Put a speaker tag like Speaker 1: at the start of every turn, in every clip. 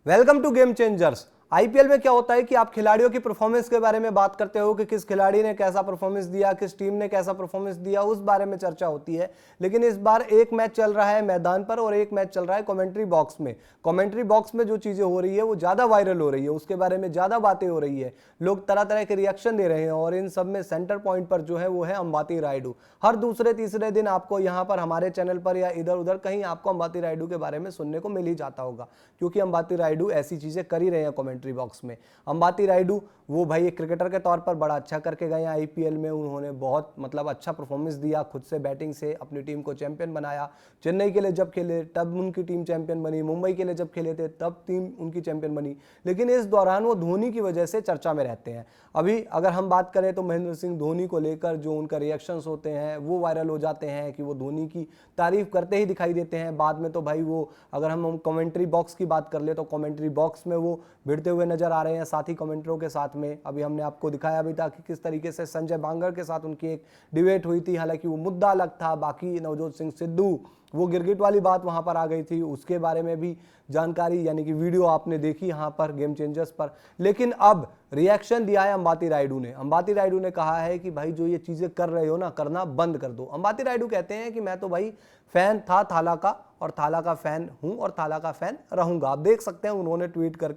Speaker 1: Welcome to game changers. IPL में क्या होता है कि आप खिलाड़ियों की परफॉर्मेंस के बारे में बात करते हो कि किस खिलाड़ी ने कैसा परफॉर्मेंस दिया, किस टीम ने कैसा परफॉर्मेंस दिया, उस बारे में चर्चा होती है। लेकिन इस बार एक मैच चल रहा है मैदान पर और एक मैच चल रहा है कमेंट्री बॉक्स में। कमेंट्री बॉक्स में जो चीजें हो रही है वो ज्यादा वायरल हो रही है, उसके बारे में ज्यादा बातें हो रही है, लोग तरह तरह के रिएक्शन दे रहे हैं और इन सब में सेंटर पॉइंट पर जो है वो है अंबाती रायडू। हर दूसरे तीसरे दिन आपको यहाँ पर हमारे चैनल पर या इधर उधर कहीं आपको अंबाती रायडू के बारे में सुनने को मिल ही जाता होगा, क्योंकि अंबाती रायडू ऐसी चीजें कर ही रहे हैं कमेंट्री बॉक्स में। अंबाती रायडू वो भाई एक क्रिकेटर के तौर पर बड़ा अच्छा करके गए आईपीएल में। उन्होंने बहुत अच्छा परफॉर्मेंस दिया, खुद से बैटिंग से अपनी टीम को चैंपियन बनाया। चेन्नई के लिए जब खेले तब उनकी टीम चैंपियन बनी, मुंबई के लिए जब खेले थे तब टीम उनकी चैंपियन बनी। लेकिन इस दौरान वो धोनी की वजह से चर्चा में रहते हैं। अभी अगर हम बात करें तो महेंद्र सिंह धोनी को लेकर जो उनका रिएक्शंस होते हैं वो वायरल हो जाते हैं कि वो धोनी की तारीफ करते ही दिखाई देते हैं। बाद में तो भाई वो अगर हम कमेंट्री बॉक्स की बात कर ले तो कमेंट्री बॉक्स में वो भिड़ते हुए नजर आ रहे हैं साथी कमेंटरों के साथ में। अभी हमने आपको दिखाया भी था कि किस तरीके से संजय बांगर के साथ उनकी एक डिबेट हुई थी, हालांकि वो मुद्दा अलग था। बाकी नवजोत सिंह सिद्धू वो गिरगिट वाली बात वहां पर आ गई थी, उसके बारे में भी जानकारी यानी कि वीडियो आपने देखी यहाँ पर गेम चेंजर्स पर। लेकिन अब रिएक्शन दिया है अंबाती रायडू ने। अंबाती रायडू ने कहा है कि भाई जो ये चीजें कर रहे हो ना, करना बंद कर दो। अंबाती रायडू कहते हैं कि मैं तो भाई फैन था थाला का और थाला का फैन हूं और थाला का फैन रहूंगा। आप देख सकते हैं उन्होंने ट्वीट कर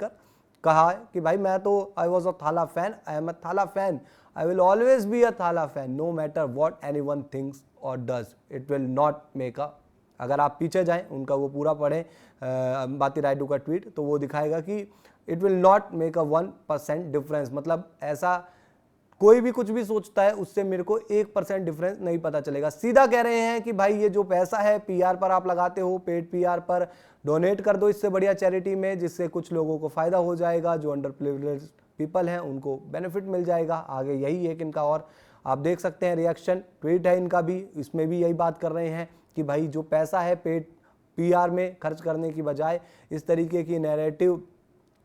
Speaker 1: कहा है कि भाई मैं तो I was a Thala fan, I am a Thala fan, I will always be a Thala fan no matter what anyone thinks or does, it will not make a. अगर आप पीछे जाएं उनका वो पूरा पढ़ें अंबाती रायडू का ट्वीट, तो वो दिखाएगा कि it will not make a 1% difference. मतलब ऐसा कोई भी कुछ भी सोचता है उससे मेरे को 1% डिफरेंस नहीं पता चलेगा। सीधा कह रहे हैं कि भाई ये जो पैसा है पीआर पर आप लगाते हो, पेड पीआर पर डोनेट कर दो इससे बढ़िया चैरिटी में, जिससे कुछ लोगों को फायदा हो जाएगा, जो अंडर प्रिविलेज्ड पीपल हैं उनको बेनिफिट मिल जाएगा। आगे यही एक इनका और आप देख सकते हैं रिएक्शन ट्वीट है इनका भी, इसमें भी यही बात कर रहे हैं कि भाई जो पैसा है पेड पीआर में खर्च करने की बजाय इस तरीके की नैरेटिव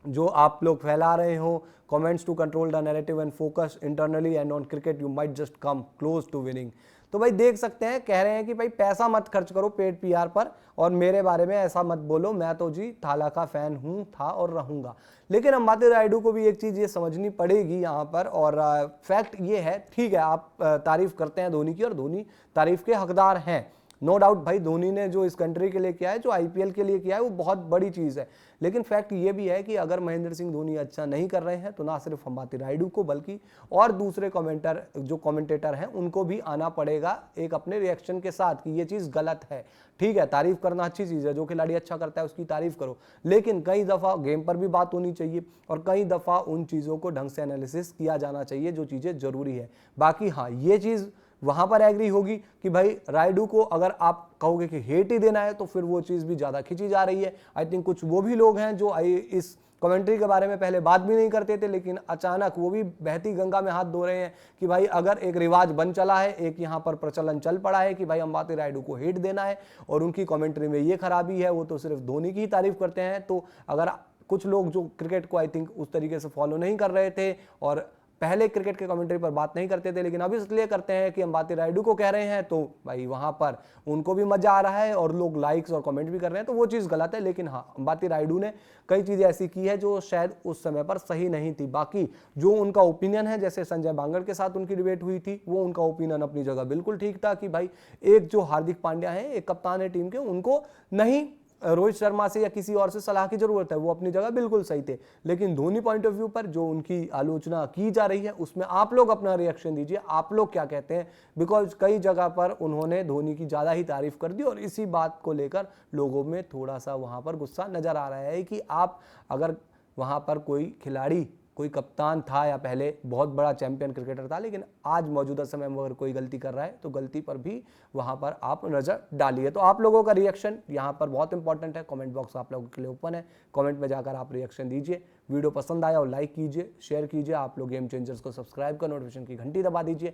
Speaker 1: जो आप लोग फैला रहे हो, comments to control the narrative and focus internally and on cricket you might just come close to winning. तो भाई देख सकते हैं कह रहे हैं कि भाई पैसा मत खर्च करो पेड पीआर पर और मेरे बारे में ऐसा मत बोलो, मैं तो जी थाला का फैन हूं, था और रहूंगा। लेकिन अंबाती रायडू को भी एक चीज ये समझनी पड़ेगी यहाँ पर, और फैक्ट ये है, ठीक है आप तारीफ करते हैं धोनी की और धोनी तारीफ के हकदार हैं, नो डाउट। भाई धोनी ने जो इस कंट्री के लिए किया है, जो आईपीएल के लिए किया है, वो बहुत बड़ी चीज है। लेकिन फैक्ट ये भी है कि अगर महेंद्र सिंह धोनी अच्छा नहीं कर रहे हैं तो ना सिर्फ अंबाती रायडू को बल्कि और दूसरे कमेंटेटर हैं उनको भी आना पड़ेगा एक अपने रिएक्शन के साथ कि ये चीज गलत है। ठीक है तारीफ करना अच्छी चीज है, जो खिलाड़ी अच्छा करता है उसकी तारीफ करो, लेकिन कई दफा गेम पर भी बात होनी चाहिए और कई दफा उन चीजों को ढंग से एनालिसिस किया जाना चाहिए जो चीजें जरूरी है। बाकी हाँ ये चीज वहां पर एग्री होगी कि भाई रायडू को अगर आप कहोगे कि हेट ही देना है तो फिर वो चीज भी ज्यादा खींची जा रही है। आई थिंक कुछ वो भी लोग हैं जो इस कमेंट्री के बारे में पहले बात भी नहीं करते थे, लेकिन अचानक वो भी बहती गंगा में हाथ धो रहे हैं कि भाई अगर एक रिवाज बन चला है, एक यहाँ पर प्रचलन चल पड़ा है कि भाई अंबाती रायडू को हेट देना है और उनकी कमेंट्री में ये खराबी है, वो तो सिर्फ धोनी की ही तारीफ करते हैं। तो अगर कुछ लोग जो क्रिकेट को आई थिंक उस तरीके से फॉलो नहीं कर रहे थे और पहले क्रिकेट के कमेंट्री पर बात नहीं करते थे, लेकिन अब इसलिए करते हैं कि अंबाती रायडू को कह रहे हैं, तो भाई वहां पर उनको भी मजा आ रहा है और लोग लाइक्स और कमेंट भी कर रहे हैं, तो वो चीज गलत है। लेकिन हाँ अंबाती रायडू ने कई चीजें ऐसी की है जो शायद उस समय पर सही नहीं थी। बाकी जो उनका ओपिनियन है, जैसे संजय बांगर के साथ उनकी डिबेट हुई थी, वो उनका ओपिनियन अपनी जगह बिल्कुल ठीक था कि भाई एक जो हार्दिक पांड्या है, एक कप्तान है टीम के, उनको नहीं रोहित शर्मा से या किसी और से सलाह की जरूरत है, वो अपनी जगह बिल्कुल सही थे। लेकिन धोनी पॉइंट ऑफ व्यू पर जो उनकी आलोचना की जा रही है उसमें आप लोग अपना रिएक्शन दीजिए, आप लोग क्या कहते हैं, बिकॉज कई जगह पर उन्होंने धोनी की ज्यादा ही तारीफ कर दी और इसी बात को लेकर लोगों में थोड़ा सा वहां पर गुस्सा नजर आ रहा है कि आप अगर वहां पर कोई खिलाड़ी, कोई कप्तान था या पहले बहुत बड़ा चैंपियन क्रिकेटर था, लेकिन आज मौजूदा समय में अगर कोई गलती कर रहा है तो गलती पर भी वहां पर आप नजर डालिए। तो आप लोगों का रिएक्शन यहाँ पर बहुत इंपॉर्टेंट है, कमेंट बॉक्स आप लोगों के लिए ओपन है, कमेंट में जाकर आप रिएक्शन दीजिए। वीडियो पसंद आया और लाइक कीजिए, शेयर कीजिए, आप लोग गेम चेंजर्स को सब्सक्राइब कर नोटिफिकेशन की घंटी दबा दीजिए।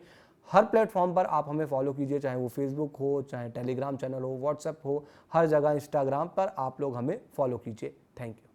Speaker 1: हर प्लेटफॉर्म पर आप हमें फॉलो कीजिए, चाहे वो फेसबुक हो, चाहे टेलीग्राम चैनल हो, व्हाट्सएप हो, हर जगह इंस्टाग्राम पर आप लोग हमें फॉलो कीजिए। Thank you.